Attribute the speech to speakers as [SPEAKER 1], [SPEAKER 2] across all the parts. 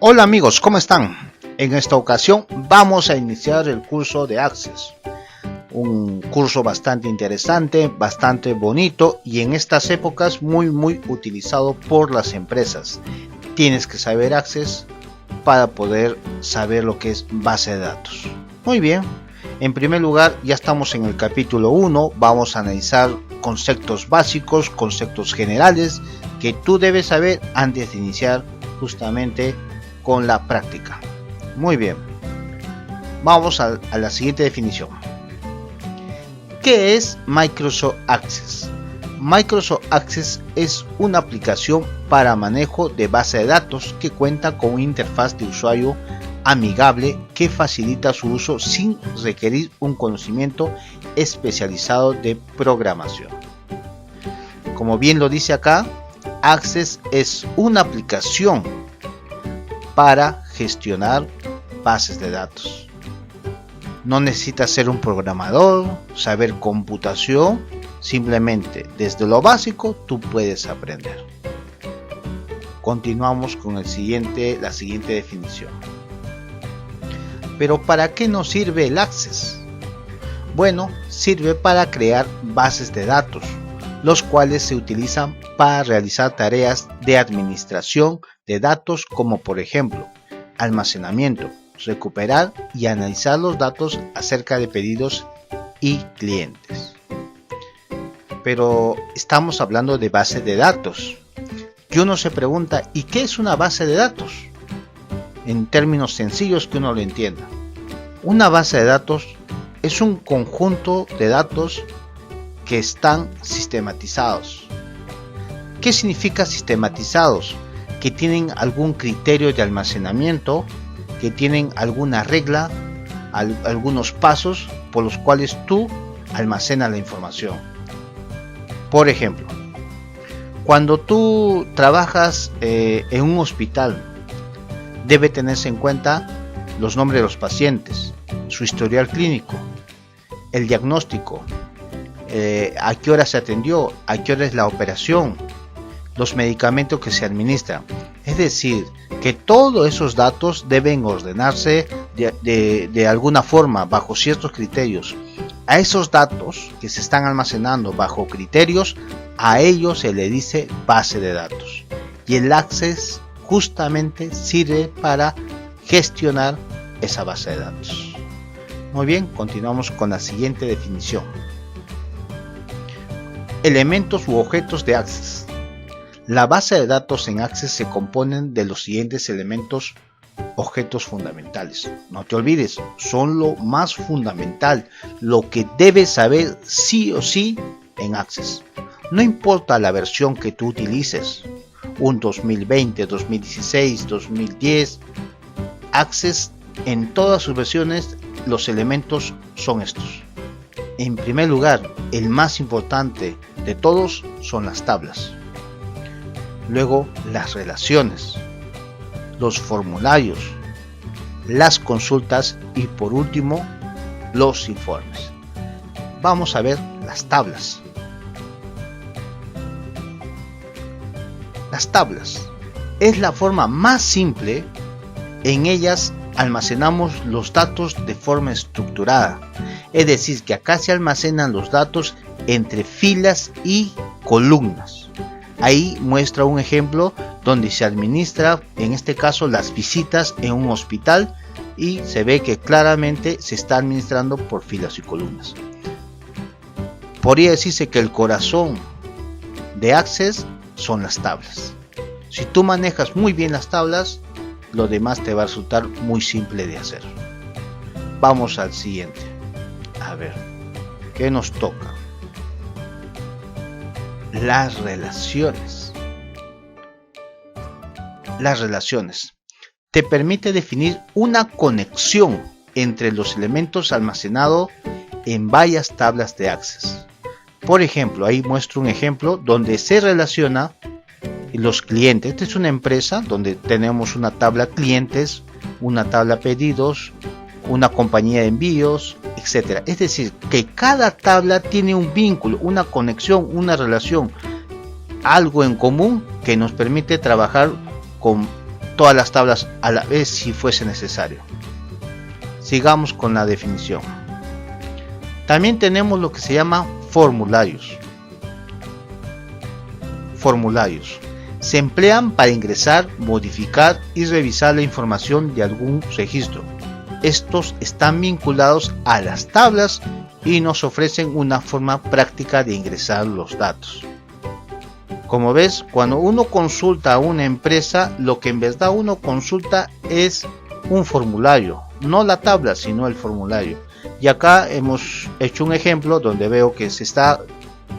[SPEAKER 1] Hola amigos, ¿cómo están? En esta ocasión vamos a iniciar el curso de Access. Un curso bastante interesante, bastante bonito y en estas épocas muy utilizado por las empresas. Tienes que saber Access para poder saber lo que es base de datos. Muy bien, en primer lugar ya estamos en el capítulo 1, vamos a analizar conceptos básicos, conceptos generales que tú debes saber antes de iniciar justamente con la práctica. Muy bien, vamos a la siguiente definición. ¿Qué es Microsoft Access? Microsoft Access es una aplicación para manejo de base de datos que cuenta con una interfaz de usuario amigable que facilita su uso sin requerir un conocimiento especializado de programación. Como bien lo dice acá, Access es una aplicación para gestionar bases de datos. No necesitas ser un programador, saber computación, simplemente desde lo básico tú puedes aprender. Continuamos con la siguiente definición. Pero ¿para qué nos sirve el Access? Bueno, sirve para crear bases de datos, los cuales se utilizan para realizar tareas de administración de datos como por ejemplo almacenamiento, recuperar y analizar los datos acerca de pedidos y clientes. Pero estamos hablando de base de datos y uno se pregunta, ¿y qué es una base de datos? En términos sencillos que uno lo entienda. Una base de datos es un conjunto de datos que están sistematizados. ¿Qué significa sistematizados? Que tienen algún criterio de almacenamiento, que tienen alguna regla, algunos pasos por los cuales tú almacenas la información. Por ejemplo, cuando tú trabajas en un hospital, debe tenerse en cuenta los nombres de los pacientes, su historial clínico, el diagnóstico, a qué hora se atendió, a qué hora es la operación, los medicamentos que se administran. Es decir, que todos esos datos deben ordenarse de alguna forma, bajo ciertos criterios. A esos datos que se están almacenando bajo criterios, a ellos se le dice base de datos. Y el Access justamente sirve para gestionar esa base de datos. Muy bien, continuamos con la siguiente definición. Elementos u objetos de Access. La base de datos en Access se componen de los siguientes elementos, objetos fundamentales. No te olvides, son lo más fundamental, lo que debes saber sí o sí en Access. No importa la versión que tú utilices, un 2020, 2016, 2010, Access en todas sus versiones los elementos son estos. En primer lugar, el más importante de todos son las tablas. Luego las relaciones, los formularios, las consultas y por último los informes. Vamos a ver las tablas. Las tablas es la forma más simple. En ellas almacenamos los datos de forma estructurada. Es decir, que acá se almacenan los datos entre filas y columnas. Ahí muestra un ejemplo donde se administra, en este caso, las visitas en un hospital y se ve que claramente se está administrando por filas y columnas. Podría decirse que el corazón de Access son las tablas. Si tú manejas muy bien las tablas, lo demás te va a resultar muy simple de hacer. Vamos al siguiente. A ver, ¿qué nos toca? Las relaciones. Las relaciones te permite definir una conexión entre los elementos almacenados en varias tablas de Access. Por ejemplo, ahí muestro un ejemplo donde se relaciona los clientes. Esta es una empresa donde tenemos una tabla clientes, una tabla pedidos, una compañía de envíos, etc. Es decir, que cada tabla tiene un vínculo, una conexión, una relación, algo en común que nos permite trabajar con todas las tablas a la vez si fuese necesario. Sigamos con la definición. También tenemos lo que se llama formularios. Formularios se emplean para ingresar, modificar y revisar la información de algún registro. Estos están vinculados a las tablas y nos ofrecen una forma práctica de ingresar los datos. Como ves, cuando uno consulta a una empresa, lo que en verdad uno consulta es un formulario, no la tabla, sino el formulario. Y acá hemos hecho un ejemplo donde veo que se está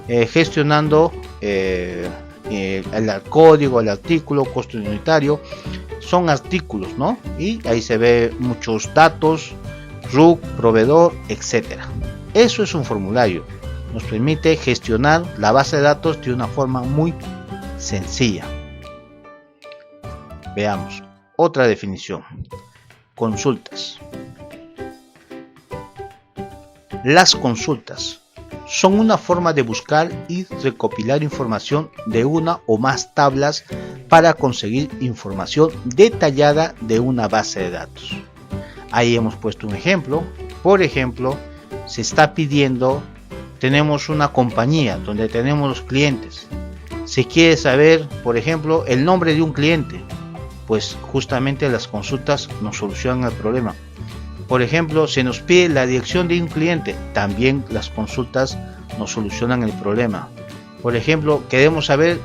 [SPEAKER 1] gestionando el código, el artículo, costo unitario. Son artículos, ¿no? Y ahí se ve muchos datos, RUC, proveedor, etcétera. Eso es un formulario. Nos permite gestionar la base de datos de una forma muy sencilla. Veamos otra definición. Consultas. Las consultas son una forma de buscar y recopilar información de una o más tablas para conseguir información detallada de una base de datos. Ahí hemos puesto un ejemplo. Por ejemplo, se está pidiendo, tenemos una compañía donde tenemos los clientes. Se quiere saber, por ejemplo, el nombre de un cliente. Pues justamente las consultas nos solucionan el problema. Por ejemplo, se nos pide la dirección de un cliente. También las consultas nos solucionan el problema. Por ejemplo, queremos saber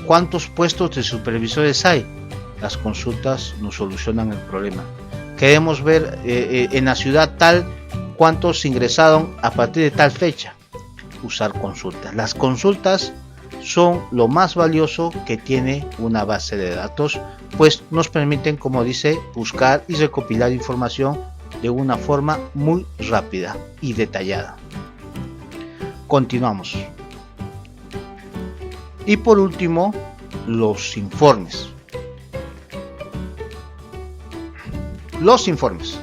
[SPEAKER 1] cuántos puestos de supervisores hay. Las consultas nos solucionan el problema. Queremos ver en la ciudad tal cuántos ingresaron a partir de tal fecha. Usar consultas. Las consultas son lo más valioso que tiene una base de datos, pues nos permiten, como dice, buscar y recopilar información de una forma muy rápida y detallada. Continuamos. Y por último, los informes. Los informes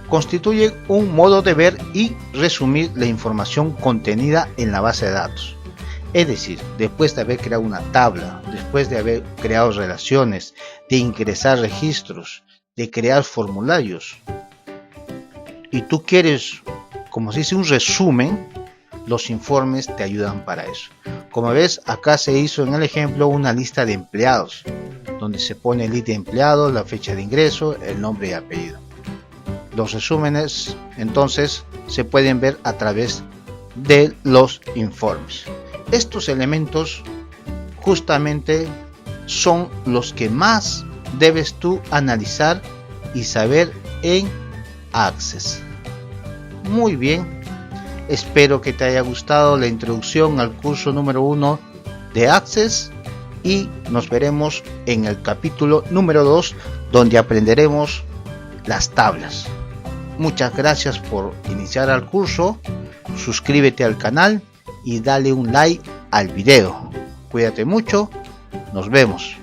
[SPEAKER 1] constituyen un modo de ver y resumir la información contenida en la base de datos. Es decir, después de haber creado una tabla, después de haber creado relaciones, de ingresar registros, de crear formularios, y tú quieres, como se dice, un resumen, los informes te ayudan para eso. Como ves, acá se hizo en el ejemplo una lista de empleados, donde se pone el ID de empleado, la fecha de ingreso, el nombre y apellido. Los resúmenes, entonces, se pueden ver a través de los informes. Estos elementos justamente son los que más debes tú analizar y saber en Access. Muy bien, espero que te haya gustado la introducción al curso número 1 de Access y nos veremos en el capítulo número 2 donde aprenderemos las tablas. Muchas gracias por iniciar el curso, suscríbete al canal y dale un like al video. Cuídate mucho, nos vemos.